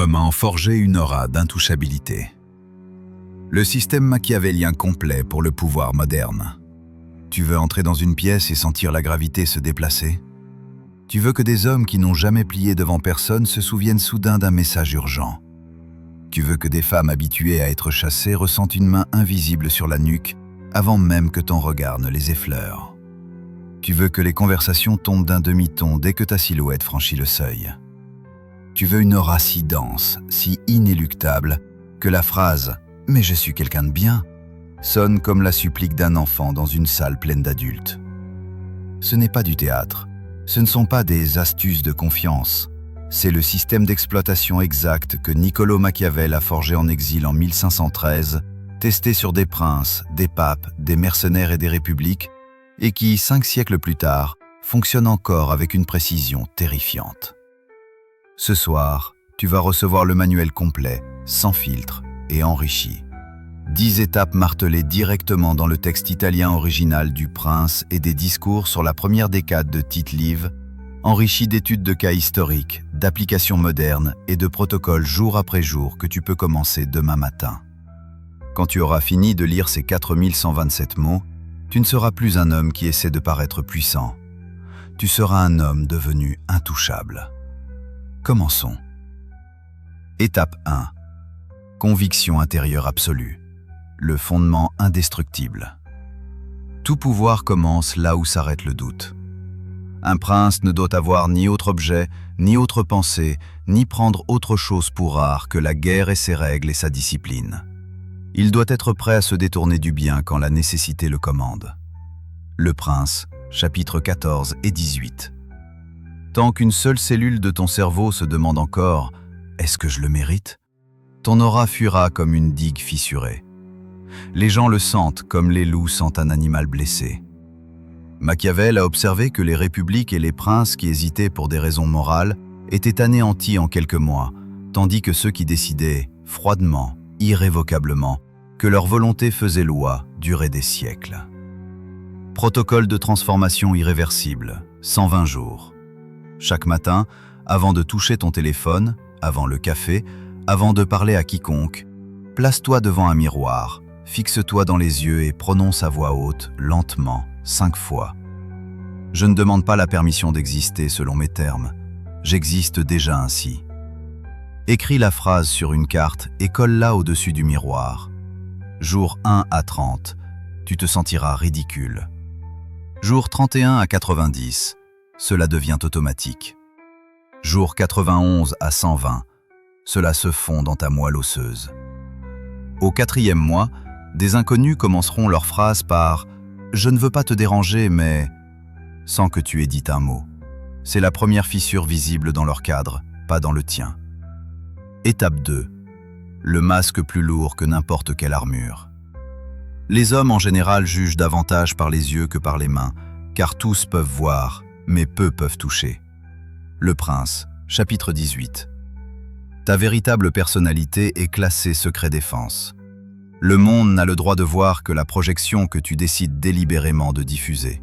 homme a en forgé une aura d'intouchabilité. Le système machiavélien complet pour le pouvoir moderne. Tu veux entrer dans une pièce et sentir la gravité se déplacer? Tu veux que des hommes qui n'ont jamais plié devant personne se souviennent soudain d'un message urgent. Tu veux que des femmes habituées à être chassées ressentent une main invisible sur la nuque avant même que ton regard ne les effleure. Tu veux que les conversations tombent d'un demi-ton dès que ta silhouette franchit le seuil. Tu veux une aura si dense, si inéluctable, que la phrase « Mais je suis quelqu'un de bien » sonne comme la supplique d'un enfant dans une salle pleine d'adultes. Ce n'est pas du théâtre, ce ne sont pas des astuces de confiance, c'est le système d'exploitation exact que Niccolò Machiavel a forgé en exil en 1513, testé sur des princes, des papes, des mercenaires et des républiques, et qui, 5 siècles plus tard, fonctionne encore avec une précision terrifiante. Ce soir, tu vas recevoir le manuel complet, sans filtre et enrichi. 10 étapes martelées directement dans le texte italien original du Prince et des discours sur la première décade de Tite-Live, enrichis d'études de cas historiques, d'applications modernes et de protocoles jour après jour que tu peux commencer demain matin. Quand tu auras fini de lire ces 4127 mots, tu ne seras plus un homme qui essaie de paraître puissant. Tu seras un homme devenu intouchable. Commençons. Étape 1. Conviction intérieure absolue. Le fondement indestructible. Tout pouvoir commence là où s'arrête le doute. Un prince ne doit avoir ni autre objet, ni autre pensée, ni prendre autre chose pour rare que la guerre et ses règles et sa discipline. Il doit être prêt à se détourner du bien quand la nécessité le commande. Le Prince, chapitres 14 et 18. Tant qu'une seule cellule de ton cerveau se demande encore « Est-ce que je le mérite ?», ton aura fuira comme une digue fissurée. Les gens le sentent comme les loups sentent un animal blessé. Machiavel a observé que les républiques et les princes qui hésitaient pour des raisons morales étaient anéantis en quelques mois, tandis que ceux qui décidaient, froidement, irrévocablement, que leur volonté faisait loi, duraient des siècles. Protocole de transformation irréversible, 120 jours. Chaque matin, avant de toucher ton téléphone, avant le café, avant de parler à quiconque, place-toi devant un miroir, fixe-toi dans les yeux et prononce à voix haute, lentement, 5 fois. Je ne demande pas la permission d'exister selon mes termes. J'existe déjà ainsi. Écris la phrase sur une carte et colle-la au-dessus du miroir. Jour 1 à 30, tu te sentiras ridicule. Jour 31 à 90, cela devient automatique. Jour 91 à 120, cela se fond dans ta moelle osseuse. Au 4e mois, des inconnus commenceront leur phrase par « Je ne veux pas te déranger, mais… » sans que tu aies dit un mot. C'est la première fissure visible dans leur cadre, pas dans le tien. Étape 2. Le masque plus lourd que n'importe quelle armure. Les hommes en général jugent davantage par les yeux que par les mains, car tous peuvent voir, mais peu peuvent toucher. Le Prince, chapitre 18. Ta véritable personnalité est classée secret défense. Le monde n'a le droit de voir que la projection que tu décides délibérément de diffuser.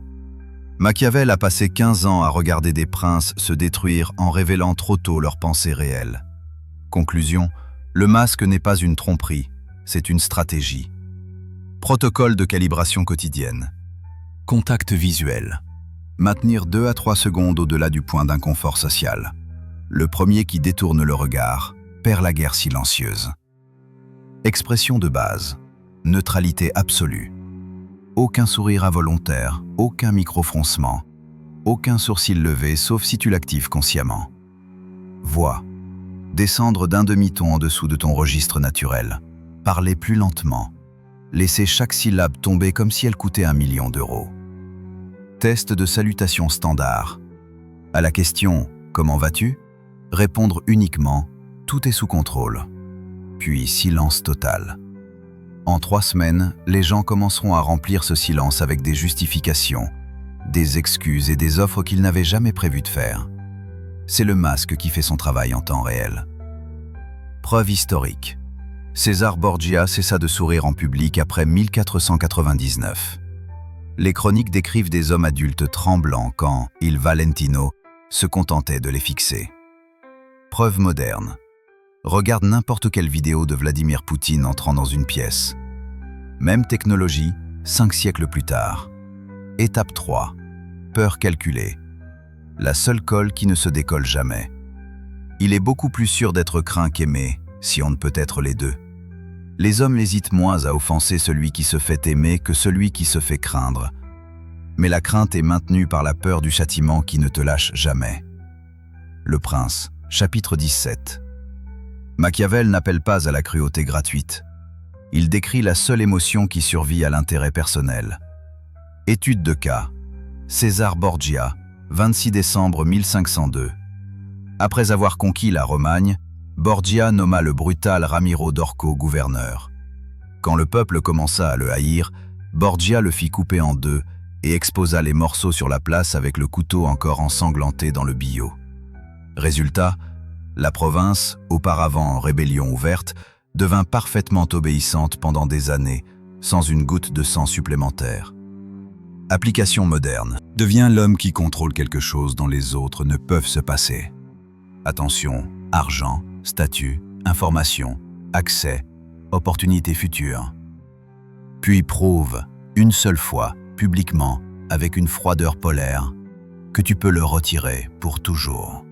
Machiavel a passé 15 ans à regarder des princes se détruire en révélant trop tôt leurs pensées réelles. Conclusion, le masque n'est pas une tromperie, c'est une stratégie. Protocole de calibration quotidienne. Contact visuel. Maintenir 2 à 3 secondes au-delà du point d'inconfort social. Le premier qui détourne le regard perd la guerre silencieuse. Expression de base. Neutralité absolue. Aucun sourire involontaire, aucun micro-froncement, aucun sourcil levé sauf si tu l'actives consciemment. Voix. Descendre d'un demi-ton en dessous de ton registre naturel. Parler plus lentement. Laisser chaque syllabe tomber comme si elle coûtait 1 million d'euros. Test de salutation standard. À la question « Comment vas-tu ?», répondre uniquement « Tout est sous contrôle ». Puis silence total. En 3 semaines, les gens commenceront à remplir ce silence avec des justifications, des excuses et des offres qu'ils n'avaient jamais prévu de faire. C'est le masque qui fait son travail en temps réel. Preuve historique. César Borgia cessa de sourire en public après 1499. Les chroniques décrivent des hommes adultes tremblants quand Il Valentino se contentait de les fixer. Preuve moderne. Regarde n'importe quelle vidéo de Vladimir Poutine entrant dans une pièce. Même technologie, 5 siècles plus tard. Étape 3. Peur calculée. La seule colle qui ne se décolle jamais. Il est beaucoup plus sûr d'être craint qu'aimé, si on ne peut être les deux. Les hommes hésitent moins à offenser celui qui se fait aimer que celui qui se fait craindre. Mais la crainte est maintenue par la peur du châtiment qui ne te lâche jamais. Le Prince, chapitre 17. Machiavel n'appelle pas à la cruauté gratuite. Il décrit la seule émotion qui survit à l'intérêt personnel. Étude de cas. César Borgia, 26 décembre 1502. Après avoir conquis la Romagne, Borgia nomma le brutal Ramiro d'Orco gouverneur. Quand le peuple commença à le haïr, Borgia le fit couper en deux et exposa les morceaux sur la place avec le couteau encore ensanglanté dans le billot. Résultat, la province, auparavant en rébellion ouverte, devint parfaitement obéissante pendant des années, sans une goutte de sang supplémentaire. Application moderne. Deviens l'homme qui contrôle quelque chose dont les autres ne peuvent se passer. Attention, argent, statut, information, accès, opportunités futures. Puis prouve, une seule fois, publiquement, avec une froideur polaire, que tu peux le retirer pour toujours.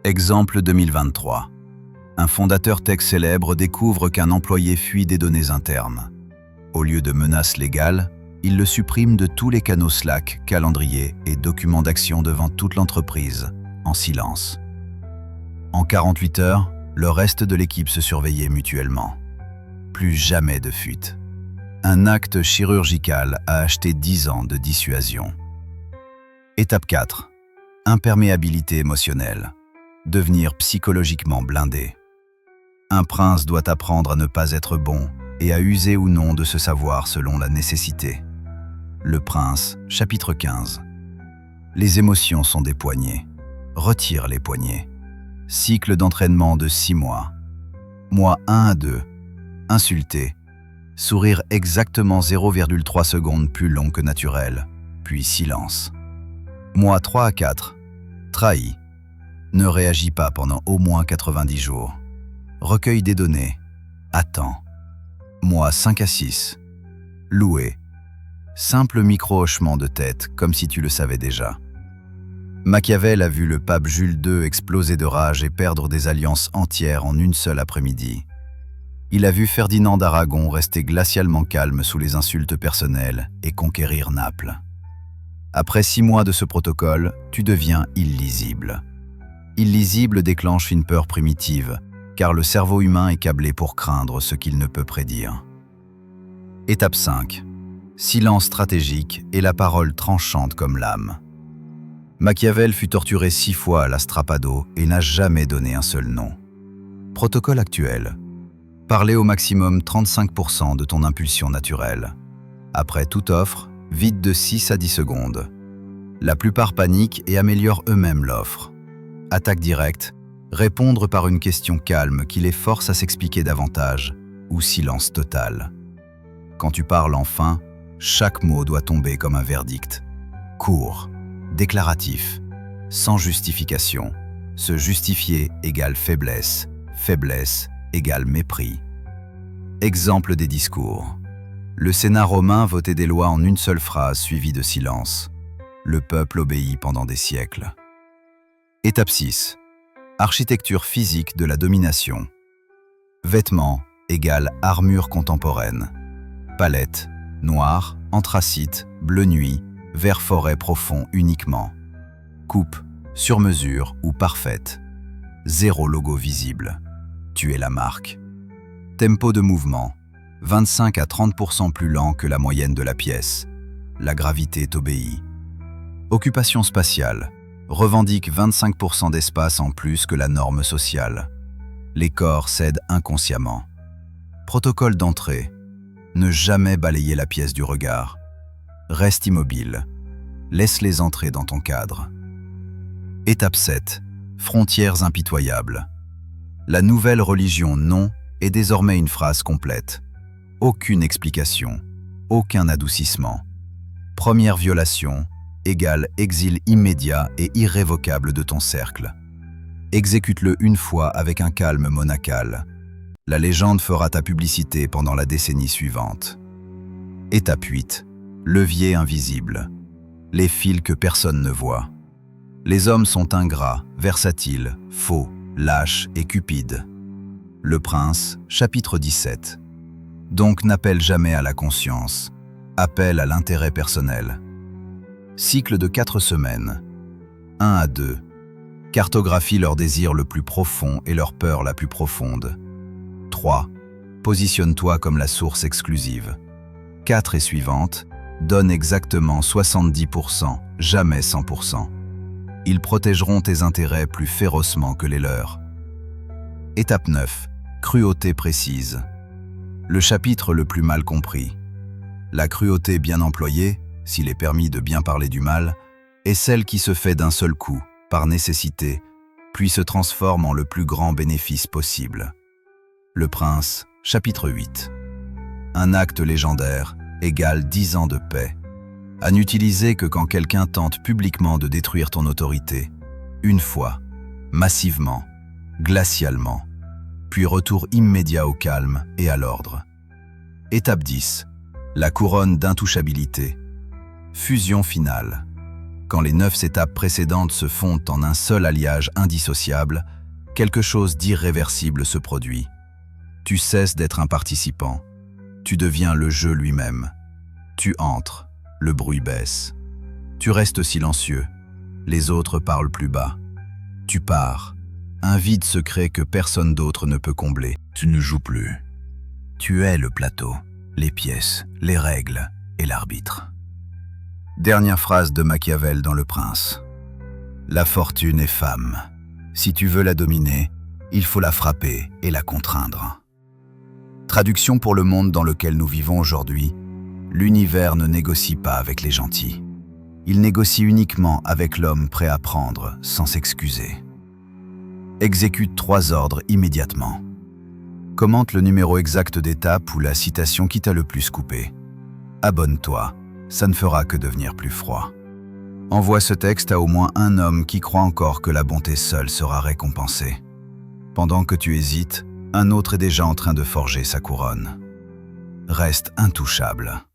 Exemple 2023. Un fondateur tech célèbre découvre qu'un employé fuit des données internes. Au lieu de menaces légales, il le supprime de tous les canaux Slack, calendrier et documents d'action devant toute l'entreprise, en silence. En 48 heures, le reste de l'équipe se surveillait mutuellement. Plus jamais de fuite. Un acte chirurgical a acheté 10 ans de dissuasion. Étape 4. Imperméabilité émotionnelle. Devenir psychologiquement blindé. Un prince doit apprendre à ne pas être bon et à user ou non de ce savoir selon la nécessité. Le Prince, chapitre 15. Les émotions sont des poignées. Retire les poignées. Cycle d'entraînement de 6 mois. Mois 1 à 2. Insulter. Sourire exactement 0,3 secondes plus long que naturel, puis silence. Mois 3 à 4. Trahi. Ne réagis pas pendant au moins 90 jours. Recueille des données. Attends. Mois 5 à 6. Louer. Simple micro-hochement de tête, comme si tu le savais déjà. Machiavel a vu le pape Jules II exploser de rage et perdre des alliances entières en une seule après-midi. Il a vu Ferdinand d'Aragon rester glacialement calme sous les insultes personnelles et conquérir Naples. Après 6 mois de ce protocole, tu deviens illisible. Illisible déclenche une peur primitive, car le cerveau humain est câblé pour craindre ce qu'il ne peut prédire. Étape 5. Silence stratégique et la parole tranchante comme lame. Machiavel fut torturé 6 fois à la Strapado et n'a jamais donné un seul nom. Protocole actuel. Parler au maximum 35% de ton impulsion naturelle. Après toute offre, vide de 6 à 10 secondes. La plupart paniquent et améliorent eux-mêmes l'offre. Attaque directe, répondre par une question calme qui les force à s'expliquer davantage, ou silence total. Quand tu parles enfin, chaque mot doit tomber comme un verdict. Court, déclaratif, sans justification. Se justifier égale faiblesse, faiblesse égale mépris. Exemple des discours. Le Sénat romain votait des lois en une seule phrase suivie de silence. Le peuple obéit pendant des siècles. Étape 6. Architecture physique de la domination. Vêtements égale armure contemporaine. Palette, noir, anthracite, bleu nuit, vert forêt profond uniquement. Coupe, sur mesure ou parfaite. 0 logo visible. Tu es la marque. Tempo de mouvement. 25 à 30% plus lent que la moyenne de la pièce. La gravité t'obéit. Occupation spatiale. Revendique 25% d'espace en plus que la norme sociale. Les corps cèdent inconsciemment. Protocole d'entrée. Ne jamais balayer la pièce du regard. Reste immobile. Laisse-les entrer dans ton cadre. Étape 7. Frontières impitoyables. La nouvelle religion non est désormais une phrase complète. Aucune explication, aucun adoucissement. Première violation égale exil immédiat et irrévocable de ton cercle. Exécute-le une fois avec un calme monacal. La légende fera ta publicité pendant la décennie suivante. Étape 8. Levier invisible. Les fils que personne ne voit. Les hommes sont ingrats, versatiles, faux, lâches et cupides. Le Prince, chapitre 17. Donc n'appelle jamais à la conscience. Appelle à l'intérêt personnel. Cycle de 4 semaines. 1 à 2. Cartographie leur désir le plus profond et leur peur la plus profonde. 3. Positionne-toi comme la source exclusive. 4 et suivantes. Donne exactement 70%, jamais 100%. Ils protégeront tes intérêts plus férocement que les leurs. Étape 9. Cruauté précise. Le chapitre le plus mal compris. La cruauté bien employée, s'il est permis de bien parler du mal, est celle qui se fait d'un seul coup, par nécessité, puis se transforme en le plus grand bénéfice possible. Le Prince, chapitre 8. Un acte légendaire égale 10 ans de paix. À n'utiliser que quand quelqu'un tente publiquement de détruire ton autorité. Une fois, massivement, glacialement, puis retour immédiat au calme et à l'ordre. Étape 10. La couronne d'intouchabilité. Fusion finale. Quand les 9 étapes précédentes se fondent en un seul alliage indissociable, quelque chose d'irréversible se produit. Tu cesses d'être un participant. Tu deviens le jeu lui-même. Tu entres, le bruit baisse. Tu restes silencieux. Les autres parlent plus bas. Tu pars. Un vide se crée que personne d'autre ne peut combler. Tu ne joues plus. Tu es le plateau, les pièces, les règles et l'arbitre. Dernière phrase de Machiavel dans Le Prince. La fortune est femme. Si tu veux la dominer, il faut la frapper et la contraindre. Traduction pour le monde dans lequel nous vivons aujourd'hui, l'univers ne négocie pas avec les gentils. Il négocie uniquement avec l'homme prêt à prendre sans s'excuser. Exécute 3 ordres immédiatement. Commente le numéro exact d'étape ou la citation qui t'a le plus coupé. Abonne-toi, ça ne fera que devenir plus froid. Envoie ce texte à au moins un homme qui croit encore que la bonté seule sera récompensée. Pendant que tu hésites, un autre est déjà en train de forger sa couronne. Reste intouchable.